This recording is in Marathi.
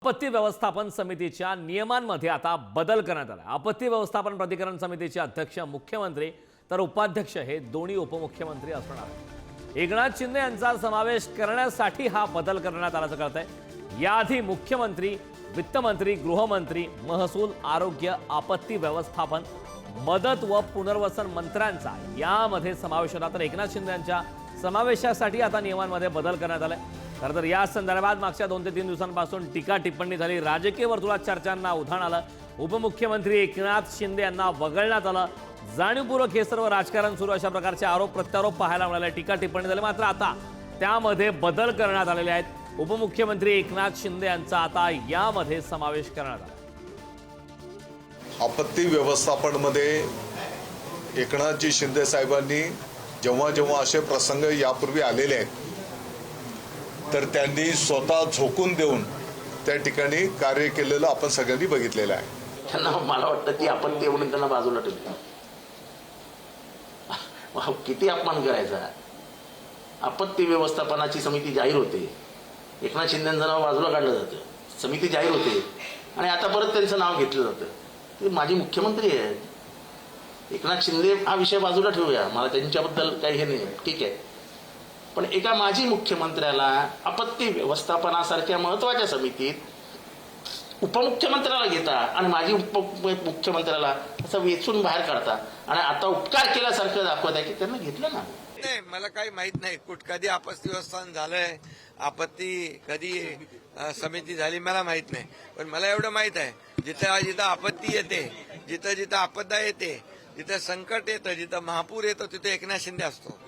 आपत्ती व्यवस्थापन समितीच्या नियमांमध्ये आता बदल करण्यात आला। आपत्ती व्यवस्थापन प्राधिकरण समितीचे अध्यक्ष मुख्यमंत्री तर उपाध्यक्ष हे दोन्ही उपमुख्यमंत्री असणार आहेत। एकनाथ शिंदे यांचा समावेश करण्यासाठी हा बदल करण्यात आल्याचं कळतंय। याआधी मुख्यमंत्री, वित्तमंत्री, गृहमंत्री, महसूल, आरोग्य, आपत्ती व्यवस्थापन, मदत व पुनर्वसन मंत्र्यांचा यामध्ये समावेश होता। तर एकनाथ शिंदे यांच्या समावेशासाठी आता नियमांमध्ये बदल करण्यात आलाय। खरं तर या संदर्भात मागच्या 2 ते 3 दिवसांपासून टीका टिप्पणी झाली, राजकीय वर्तुळात चर्चांना उधाण आलं। उपमुख्यमंत्री एकनाथ शिंदे यांना वगळण्यात आलं। जाणीवपूर्वक हे सर्व राजकारण सुरू अशा प्रकारचे आरोप प्रत्यारोप पाहायला मिळाले, टीका टिप्पणी झाली। मात्र आता त्यामध्ये बदल करण्यात आलेले आहेत। उपमुख्यमंत्री एकनाथ शिंदे यांचा आता यामध्ये समावेश करण्यात आला। आपत्ती व्यवस्थापनमध्ये एकनाथजी शिंदे साहेबांनी जेव्हा जेव्हा असे प्रसंग यापूर्वी आलेले आहेत तर त्यांनी स्वतः झोकून देऊन त्या ठिकाणी कार्य केलेलं आपण सगळ्यांनी बघितलेलं आहे। त्यांना मला वाटतं की आपण ते म्हणून त्यांना बाजूला ठेवतो। किती अपमान करायचा। आपत्ती व्यवस्थापनाची समिती जाहीर होते, एकनाथ शिंदेंचं नाव बाजूला काढलं जातं, समिती जाहीर होते आणि आता परत त्यांचं नाव घेतलं जातं। ते माजी मुख्यमंत्री आहेत, एकनाथ शिंदे हा विषय बाजूला ठेवूया, मला त्यांच्याबद्दल काही हे नाही, ठीक आहे। पण एका माजी मुख्यमंत्र्याला आपत्ती व्यवस्थापनासारख्या महत्वाच्या समितीत उपमुख्यमंत्र्याला घेता आणि माजी उपमुख्यमंत्र्याला असं वेचून बाहेर काढता आणि आता उपकार केल्यासारखं दाखवत आहे की त्यांना घेतलं ना। नाही, मला काही माहित नाही कधी आपत्ती व्यवस्थापन झालंय, आपत्ती कधी समिती झाली मला माहित नाही। पण मला एवढं माहित आहे, जिथं जिथं आपत्ती येते, जिथं जिथं आपदा येते, जिथं संकट येतं, जिथं महापूर येतो, तिथे एकनाथ शिंदे असतो।